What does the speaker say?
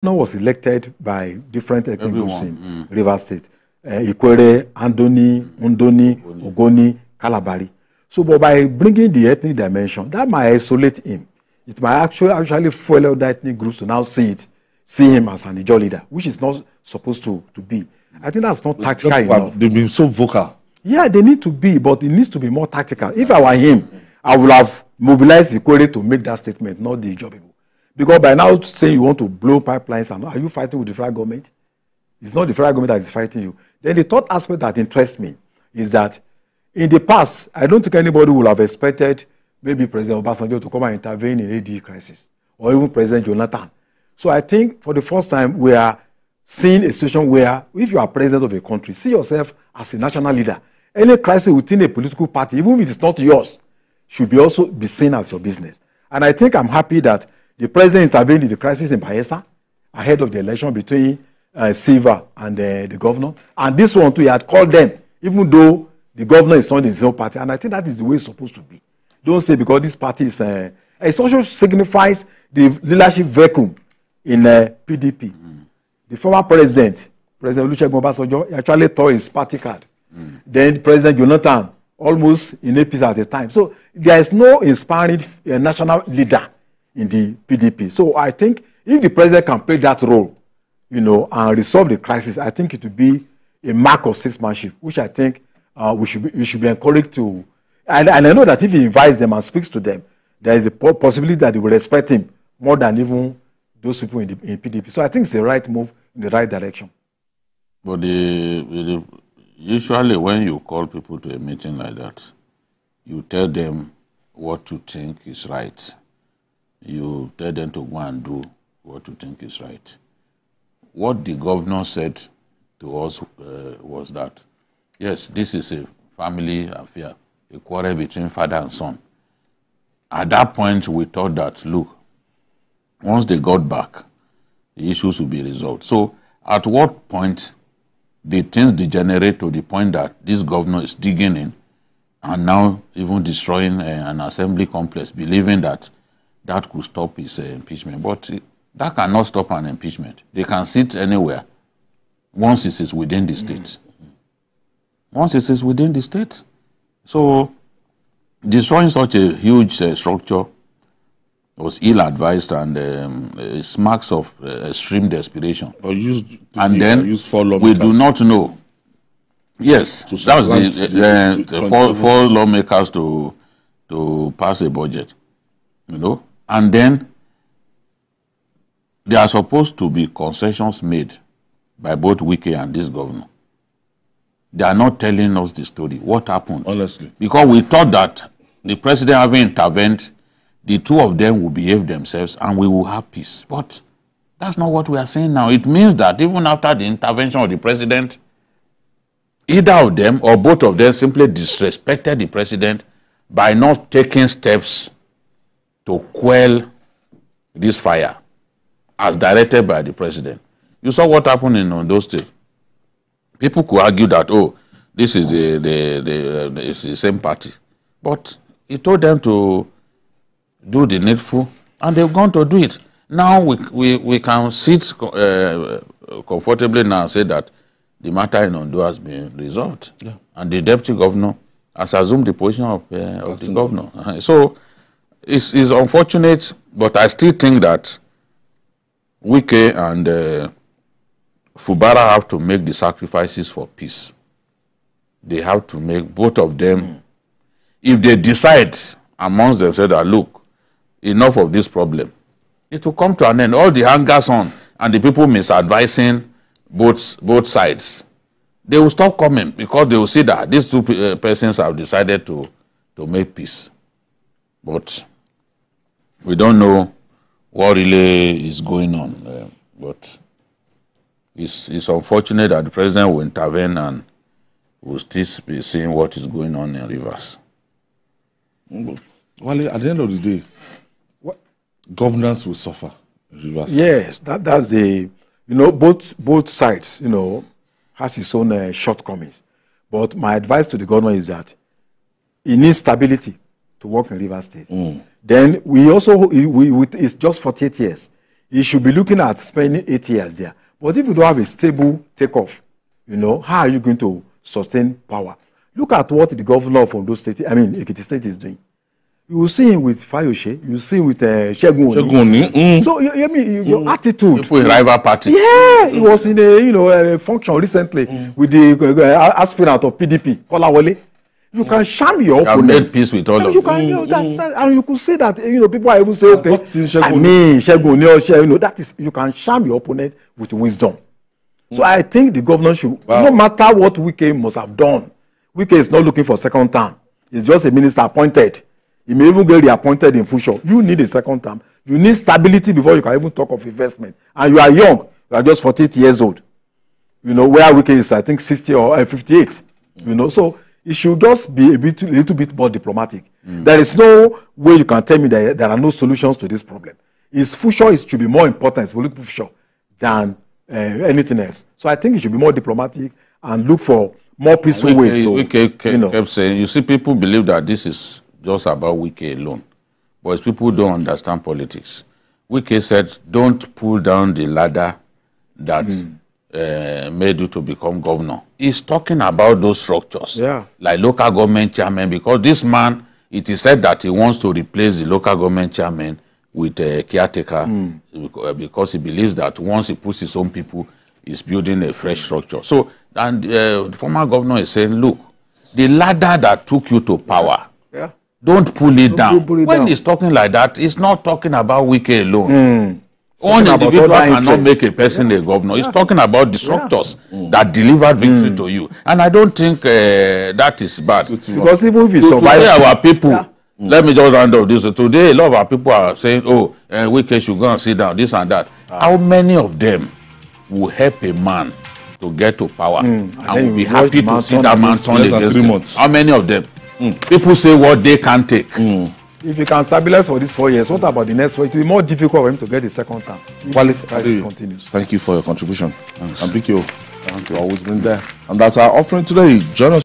was elected by different ethnic groups in Rivers State. Ikwere, Andoni, Undoni, Ogoni, Kalabari. So, but by bringing the ethnic dimension, that might isolate him. It might actually fuel other ethnic groups to now see him as an Ijaw leader, which is not supposed to be. I think that's not tactical enough. They've been so vocal. Yeah, they need to be, but it needs to be more tactical. If I were him, I would have mobilized Ikwere to make that statement, not the Ijaw people. Because by now saying you want to blow pipelines, and are you fighting with the federal government? It's not the federal government that is fighting you. Then the third aspect that interests me is that in the past, I don't think anybody would have expected maybe President Obasanjo to come and intervene in AD crisis, or even President Jonathan. So I think for the first time, we are seeing a situation where if you are president of a country, see yourself as a national leader. Any crisis within a political party, even if it's not yours, should also be seen as your business. And I think I'm happy that the president intervened in the crisis in Bayelsa ahead of the election between Silva and the governor. And this one too, he had called them, even though the governor is not in his own party. And I think that is the way it's supposed to be. Don't say because this party is... it also signifies the leadership vacuum in PDP. The former president, President Olusegun Obasanjo, actually tore his party card. Then President Jonathan, almost in a piece at a time. So there is no inspiring national leader in the PDP. So I think if the president can play that role, and resolve the crisis, I think it would be a mark of statesmanship, which I think we should be encouraged to. And I know that if he invites them and speaks to them, there is a possibility that they will respect him more than even those people in PDP. So I think it's the right move in the right direction. But usually when you call people to a meeting like that, you tell them what you think is right. You tell them to go and do what you think is right. What the governor said to us was that, yes, this is a family affair, a quarrel between father and son. At that point, we thought that, look, once they got back, the issues will be resolved. So at what point did things degenerate to the point that this governor is digging in and now even destroying an assembly complex, believing that that could stop his impeachment? But that cannot stop an impeachment. They can sit anywhere once it is within the state. Once it is within the state. So destroying such a huge structure was ill-advised and it smacks of extreme desperation. And then we do not know. Yes, that was the four lawmakers to pass a budget, and then there are supposed to be concessions made by both Wike and this governor. They are not telling us the story. What happened? Honestly. Because we thought that the president having intervened, the two of them will behave themselves and we will have peace. But that's not what we are saying now. It means that even after the intervention of the president, either of them or both of them simply disrespected the president by not taking steps to quell this fire as directed by the president. You saw what happened in Ondo State. People could argue that, oh, this is it's the same party. But he told them to do the needful, and they've gone to do it. Now we can sit comfortably now and say that the matter in Ondo has been resolved. Yeah. And the deputy governor has assumed the position of the governor. So it's unfortunate, but I still think that Wike and Fubara have to make the sacrifices for peace. They have to make both of them. If they decide amongst themselves that, look, enough of this problem, it will come to an end. All the hangers on and the people misadvising both sides, they will stop coming because they will see that these two persons have decided to make peace. But we don't know what really is going on. But it's unfortunate that the president will intervene and will still be seeing what is going on in Rivers. Well, at the end of the day, governance will suffer in Rivers. Yes, that's the, both sides, has its own shortcomings. But my advice to the governor is that he needs stability to work in Rivers State. Then we also, it's just 48 years. he should be looking at spending 8 years there. But if you don't have a stable takeoff, you know, how are you going to sustain power? Look at what the governor of Ondo State, Ekiti State is doing. You will see him with Fayose, you will see him with Segun Oni. So your attitude. People in rival party. Yeah, he was in a function recently with the aspirant of PDP, Kolawole. You can sham your opponent. Made peace with all of you can, and you could see that people are even saying, okay, Segun Oni, that is, you can sham your opponent with wisdom. So I think the governor should, no matter what Wike must have done, Wike is not looking for second term. He's just a minister appointed. He may even get reappointed in future. You need a second term. You need stability before you can even talk of investment. And you are young. You are just 48 years old. You know, where Wike is, I think, 60 or 58. You know, so it should just be a little bit more diplomatic. There is no way you can tell me that there are no solutions to this problem. His future should be more important, his political future, than anything else. So I think it should be more diplomatic and look for more peaceful ways to, Wike kept saying, you see, people believe that this is just about Wike alone. But people don't understand politics. Wike said, don't pull down the ladder that made you to become governor. He's talking about those structures, like local government chairman, because this man, it is said that he wants to replace the local government chairman with a caretaker because he believes that once he puts his own people, he's building a fresh structure. So, and the former governor is saying, look, the ladder that took you to power, don't pull it down. When he's talking like that, he's not talking about Wike alone. One individual cannot make a person a governor. He's talking about the structures that delivered victory to you. And I don't think that is bad. Because even if you survive... Today our people, let me just round up this. Today a lot of our people are saying, oh, Wike should go and sit down, this and that. How many of them will help a man to get to power and will be happy to see that man turn against him? How many of them? People say what they can't take. If you can stabilize for these 4 years, what about the next 4? It will be more difficult for him to get the second term. If crisis continues. Thank you for your contribution. And thank you. Thank you. Always been there. And that's our offering today. Join us.